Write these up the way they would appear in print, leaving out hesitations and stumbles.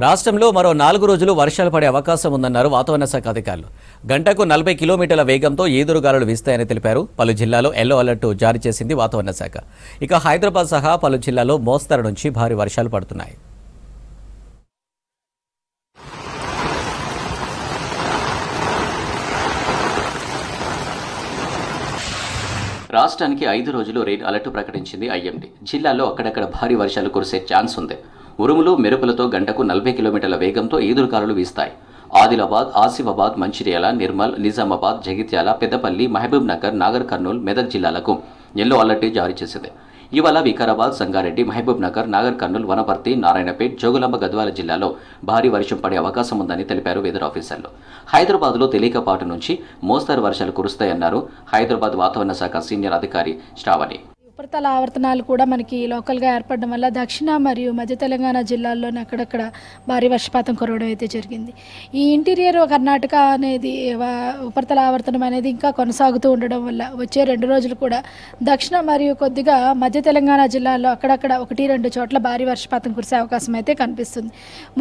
రాష్ట్రంలో మరో 4 రోజులు వర్షాలు పడే అవకాశం ఉందన్నారు వాతావరణ శాఖ అధికారులు. గంటకు 40 కిలోమీటర్ల వేగంతో ఈదురుగాలులు వీస్తాయని తెలిపారు. పలు జిల్లాలో ఎల్లో అలర్ట్ జారీ చేసింది వాతావరణ శాఖ. ఇక హైదరాబాద్ సహా పలు జిల్లాల్లో మోస్తరు నుంచి భారీ వర్షాలు పడుతున్నాయి. రాష్ట్రానికి 5 రోజులు రెయిన్ అలర్ట్ ప్రకటించింది ఐఎండీ. జిల్లాలో అక్కడక్కడ భారీ వర్షాలు కురిసే ఛాన్స్ ఉంది. ఉరుములు మెరుపులతో గంటకు 40 కిలోమీటర్ల వేగంతో ఈదురుగాలులు వీస్తాయి. ఆదిలాబాద్, ఆసిఫాబాద్, మంచిర్యాల, నిర్మల్, నిజామాబాద్, జగిత్యాల, పెద్దపల్లి, మహబూబ్ నగర్, నాగర్ కర్నూల్, మెదక్ జిల్లాలకు ఎల్లో అలర్ట్ జారీ చేసింది. ఇవాళ వికారాబాద్, సంగారెడ్డి, మహబూబ్ నగర్, నాగర్ కర్నూల్, వనపర్తి, నారాయణపేట్, జోగులాంబ, గద్వాల జిల్లాలో భారీ వర్షం పడే అవకాశం ఉందని తెలిపారు వెదర్ ఆఫీసర్లు. హైదరాబాద్లో తేలికపాటి నుంచి మోస్తరు వర్షాలు కురుస్తాయన్నారు హైదరాబాద్ వాతావరణ శాఖ సీనియర్ అధికారి శ్రావణి. ఉపరితల ఆవర్తనాలు కూడా మనకి లోకల్గా ఏర్పడడం వల్ల దక్షిణ మరియు మధ్య తెలంగాణ జిల్లాల్లోనే అక్కడక్కడ భారీ వర్షపాతం కురవడం అయితే జరిగింది. ఈ ఇంటీరియర్ కర్ణాటక అనేది ఉపరితల ఆవర్తనం అనేది ఇంకా కొనసాగుతూ ఉండడం వల్ల వచ్చే 2 రోజులు కూడా దక్షిణ మరియు కొద్దిగా మధ్య తెలంగాణ జిల్లాల్లో అక్కడక్కడ 1-2 చోట్ల భారీ వర్షపాతం కురిసే అవకాశం అయితే కనిపిస్తుంది.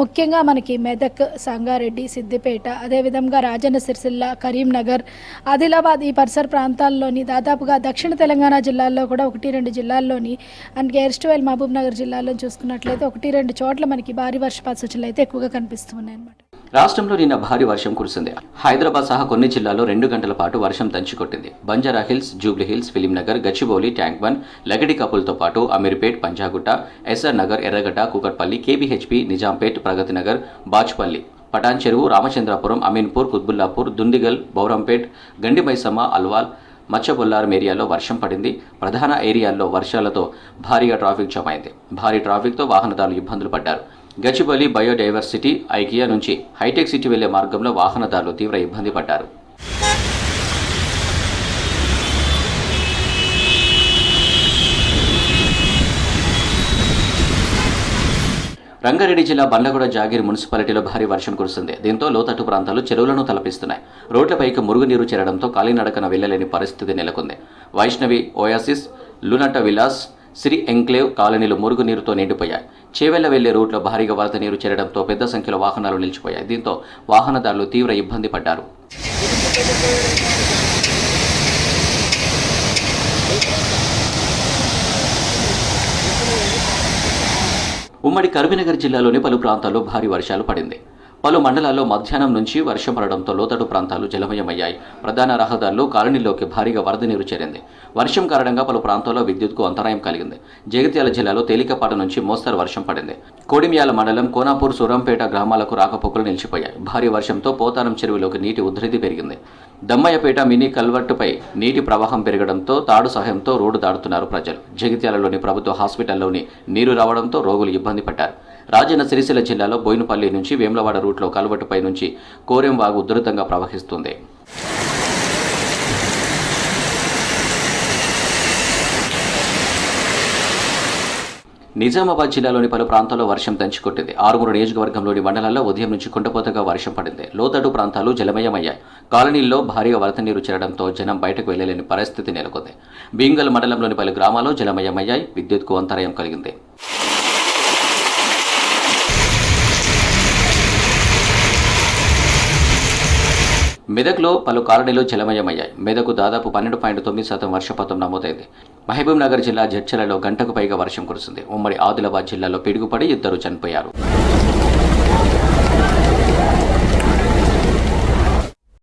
ముఖ్యంగా మనకి మెదక్, సంగారెడ్డి, సిద్దిపేట, అదేవిధంగా రాజన్న సిరిసిల్ల, కరీంనగర్, ఆదిలాబాద్ ఈ పరిసర ప్రాంతాల్లోని దాదాపుగా దక్షిణ తెలంగాణ జిల్లాల్లో కూడా 1-2 జిల్లాల్లోని అండ్ ఎర్స్ట్వైల్ మహబూబ్ నగర్ జిల్లాలో చూసుకున్నట్లయితే 1-2 చోట్ల మనకి భారీ వర్షపాత సూచనలు అయితే ఎక్కువగా కనిపిస్తున్నాయి అన్నమాట. రాష్ట్రంలో నిన్న భారీ వర్షం కురిసింది. హైదరాబాద్ సహా కొన్ని జిల్లాల్లో 2 గంటల పాటు వర్షం దంచికొట్టింది. బంజారా హిల్స్, జూబ్లీ హిల్స్, ఫిలింనగర్, గచ్చిబౌలి, ట్యాంక్ బండ్, లగడికపుల్తో పాటు అమీర్పేట్, పంజాగుట్ట, ఎస్ఆర్ నగర్, ఎర్రగడ్డ, కూకట్పల్లి, కేబీహెచ్పీ, నిజాంపేట్, ప్రగతి నగర్, బాచ్పల్లి, పటాన్ చెరువు, రామచంద్రాపురం, అమీన్పూర్, కుత్బుల్లాపూర్, దుండిగల్, బౌరంపేట్, గండిమైసమ్మ, అల్వాల్, మచ్చబొల్లారం ఏరియాలో వర్షం పడింది. ప్రధాన ఏరియాల్లో వర్షాలతో భారీగా ట్రాఫిక్ జామ్ అయింది. భారీ ట్రాఫిక్తో వాహనదారులు ఇబ్బందులు పడ్డారు. గచ్చిబౌలి బయోడైవర్సిటీ ఐకియా నుంచి హైటెక్ సిటీ వెళ్లే మార్గంలో వాహనదారులు తీవ్ర ఇబ్బంది పడ్డారు. రంగారెడ్డి జిల్లా బండ్లగూడ జాగీర్ మున్సిపాలిటీలో భారీ వర్షం కురుస్తుంది. దీంతో లోతట్టు ప్రాంతాలు చెరువులను తలపిస్తున్నాయి. రోడ్లపైకి మురుగునీరు చేరడంతో కాలినడకన వెళ్లలేని పరిస్థితి నెలకొంది. వైష్ణవి ఓయాసిస్, లునట విలాస్, శ్రీ ఎంక్లేవ్ కాలనీలు మురుగునీరుతో నిండిపోయాయి. చేవెళ్ల వెళ్లే రూట్లో భారీగా వరద నీరు చేరడంతో పెద్ద సంఖ్యలో వాహనాలు నిలిచిపోయాయి. దీంతో వాహనదారులు తీవ్ర ఇబ్బంది పడ్డారు. ఉమ్మడి కరీంనగర్ జిల్లాలోని పలు ప్రాంతాల్లో భారీ వర్షాలు పడింది. పలు మండలాల్లో మధ్యాహ్నం నుంచి వర్షం పడడంతో లోతట్టు ప్రాంతాలు జలమయమయ్యాయి. ప్రధాన రహదారులు, కాలనీల్లోకి భారీగా వరద నీరు చేరింది. వర్షం కారణంగా పలు ప్రాంతాల్లో విద్యుత్కు అంతరాయం కలిగింది. జగిత్యాల జిల్లాలో తేలికపాటి నుంచి మోస్తరు వర్షం పడింది. కోడిమియాల మండలం కోనాపూర్, సూరంపేట గ్రామాలకు రాకపోకలు నిలిచిపోయాయి. భారీ వర్షంతో పోతారం చెరువులోకి నీటి ఉధృతి పెరిగింది. దమ్మయ్యపేట మినీ కల్వర్టుపై నీటి ప్రవాహం పెరగడంతో తాడు సహాయంతో రోడ్డు దాటుతున్నారు ప్రజలు. జగిత్యాలలోని ప్రభుత్వ హాస్పిటల్లోని నీరు రావడంతో రోగులు ఇబ్బంది పడ్డారు. రాజన్న సిరిసిల్ల జిల్లాలో బోయినపల్లి నుంచి వేములవాడ రూట్లో కల్వర్టుపై నుంచి కోరెం వాగు ఉధృతంగా ప్రవహిస్తుంది. నిజామాబాద్ జిల్లాలోని పలు ప్రాంతాల్లో వర్షం దంచికొట్టింది. ఆరుమూరు నియోజకవర్గంలోని మండలాల్లో ఉదయం నుంచి కుండపోతగా వర్షం పడింది. లోతట్టు ప్రాంతాలు జలమయమయ్యాయి. కాలనీల్లో భారీగా వరద నీరు చేరడంతో జనం బయటకు వెళ్లలేని పరిస్థితి నెలకొంది. బీంగల్ మండలంలోని పలు గ్రామాల్లో జలమయమయ్యాయి. విద్యుత్కు అంతరాయం కలిగింది. మెదక్లో పలు కాలనీలు జలమయమయ్యాయి. మెదకు దాదాపు 12.9% వర్షపాతం నమోదైంది. మహబూబ్ నగర్ జిల్లా జడ్చలలో గంటకు పైగా వర్షం కురిసింది. ఉమ్మడి ఆదిలాబాద్ జిల్లాలో పిడుగుపడి 2 చనిపోయారు.